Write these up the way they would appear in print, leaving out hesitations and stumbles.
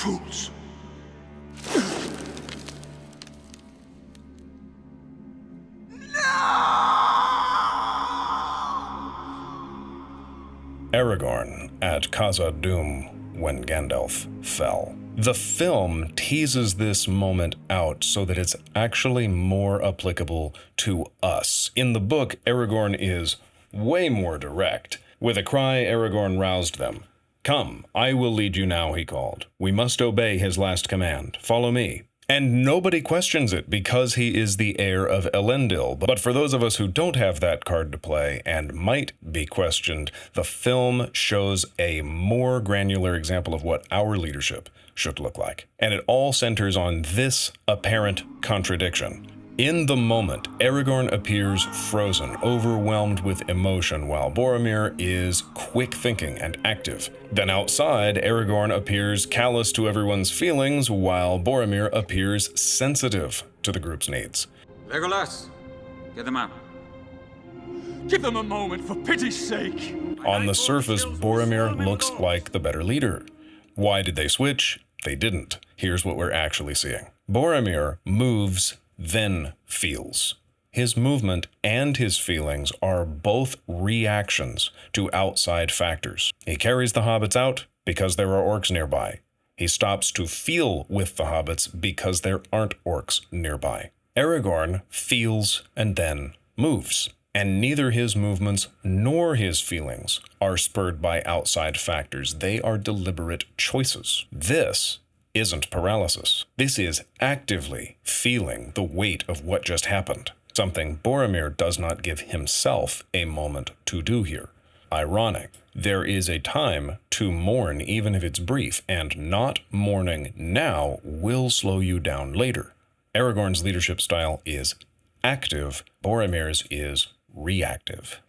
Fools! Aragorn at Khazad-dûm when Gandalf fell. The film teases this moment out so that it's actually more applicable to us. In the book, Aragorn is way more direct. With a cry, Aragorn roused them. "Come, I will lead you now," he called. "We must obey his last command. Follow me." And nobody questions it because he is the heir of Elendil. But for those of us who don't have that card to play and might be questioned, the film shows a more granular example of what our leadership should look like. And it all centers on this apparent contradiction. In the moment, Aragorn appears frozen, overwhelmed with emotion, while Boromir is quick-thinking and active. Then outside, Aragorn appears callous to everyone's feelings, while Boromir appears sensitive to the group's needs. Legolas, get them out. Give them a moment, for pity's sake! On the surface, Boromir looks like the better leader. Why did they switch? They didn't. Here's what we're actually seeing. Boromir moves, then feels. His movement and his feelings are both reactions to outside factors. He carries the hobbits out because there are orcs nearby. He stops to feel with the hobbits because there aren't orcs nearby. Aragorn feels and then moves. And neither his movements nor his feelings are spurred by outside factors. They are deliberate choices. This isn't paralysis. This is actively feeling the weight of what just happened, something Boromir does not give himself a moment to do here. Ironic. There is a time to mourn even if it's brief, and not mourning now will slow you down later. Aragorn's leadership style is active, Boromir's is reactive.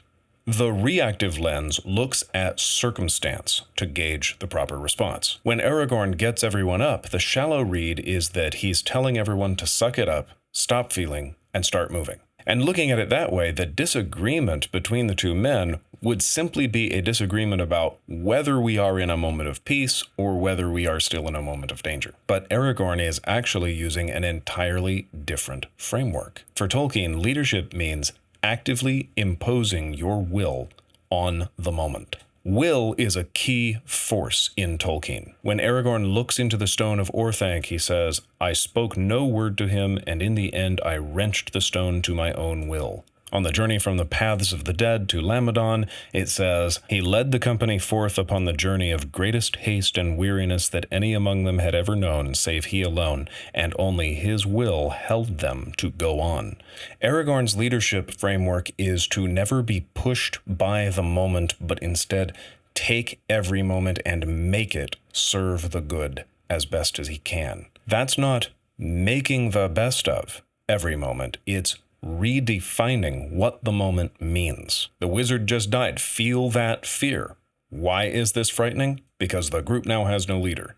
The reactive lens looks at circumstance to gauge the proper response. When Aragorn gets everyone up, the shallow read is that he's telling everyone to suck it up, stop feeling, and start moving. And looking at it that way, the disagreement between the two men would simply be a disagreement about whether we are in a moment of peace or whether we are still in a moment of danger. But Aragorn is actually using an entirely different framework. For Tolkien, leadership means actively imposing your will on the moment. Will is a key force in Tolkien. When Aragorn looks into the stone of Orthanc, he says, "I spoke no word to him, and in the end I wrenched the stone to my own will." On the journey from the paths of the dead to Lamedon, it says, "He led the company forth upon the journey of greatest haste and weariness that any among them had ever known, save he alone, and only his will held them to go on." Aragorn's leadership framework is to never be pushed by the moment, but instead take every moment and make it serve the good as best as he can. That's not making the best of every moment, it's redefining what the moment means. The wizard just died. Feel that fear. Why is this frightening? Because the group now has no leader.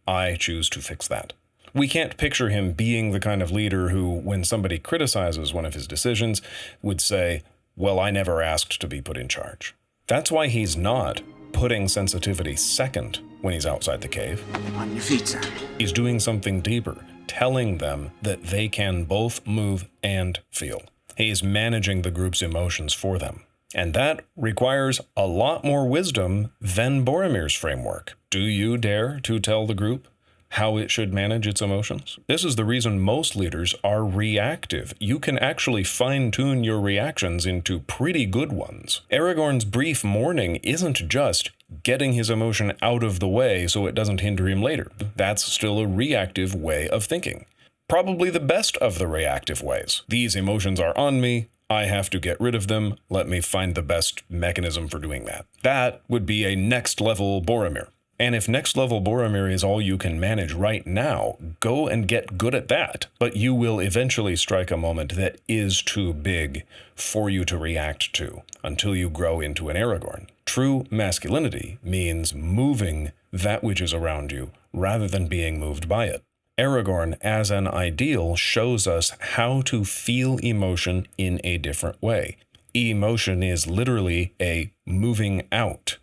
I choose to fix that. We can't picture him being the kind of leader who, when somebody criticizes one of his decisions, would say, "Well, I never asked to be put in charge." That's why he's not putting sensitivity second when he's outside the cave. On your feet, sir. He's doing something deeper, telling them that they can both move and feel. He's managing the group's emotions for them. And that requires a lot more wisdom than Boromir's framework. Do you dare to tell the group how it should manage its emotions? This is the reason most leaders are reactive. You can actually fine-tune your reactions into pretty good ones. Aragorn's brief mourning isn't just getting his emotion out of the way so it doesn't hinder him later. That's still a reactive way of thinking. Probably the best of the reactive ways. These emotions are on me, I have to get rid of them, let me find the best mechanism for doing that. That would be a next level Boromir. And if next level Boromir is all you can manage right now, go and get good at that. But you will eventually strike a moment that is too big for you to react to until you grow into an Aragorn. True masculinity means moving that which is around you rather than being moved by it. Aragorn, as an ideal, shows us how to feel emotion in a different way. Emotion is literally a moving out,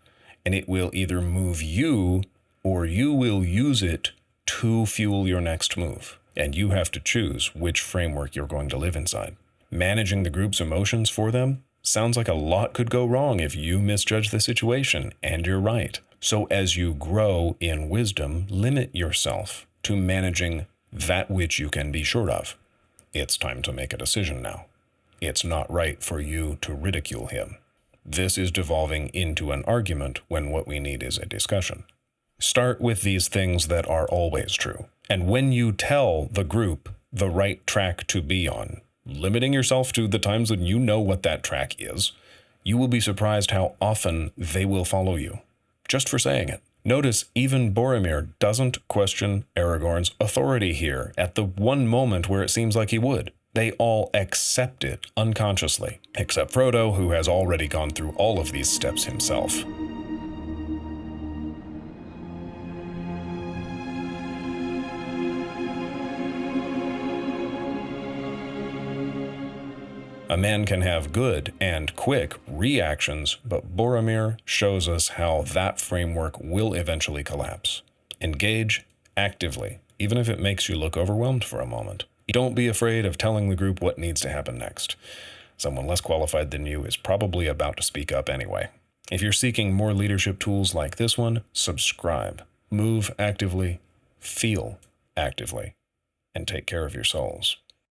and it will either move you or you will use it to fuel your next move, and you have to choose which framework you're going to live inside. Managing the group's emotions for them sounds like a lot could go wrong if you misjudge the situation, and you're right. So as you grow in wisdom, limit yourself to managing that which you can be sure of. It's time to make a decision now. It's not right for you to ridicule him. This is devolving into an argument when what we need is a discussion. Start with these things that are always true. And when you tell the group the right track to be on, limiting yourself to the times when you know what that track is, you will be surprised how often they will follow you, just for saying it. Notice even Boromir doesn't question Aragorn's authority here at the one moment where it seems like he would. They all accept it unconsciously, except Frodo, who has already gone through all of these steps himself. A man can have good and quick reactions, but Boromir shows us how that framework will eventually collapse. Engage actively, even if it makes you look overwhelmed for a moment. Don't be afraid of telling the group what needs to happen next. Someone less qualified than you is probably about to speak up anyway. If you're seeking more leadership tools like this one, subscribe. Move actively, feel actively, and take care of your souls.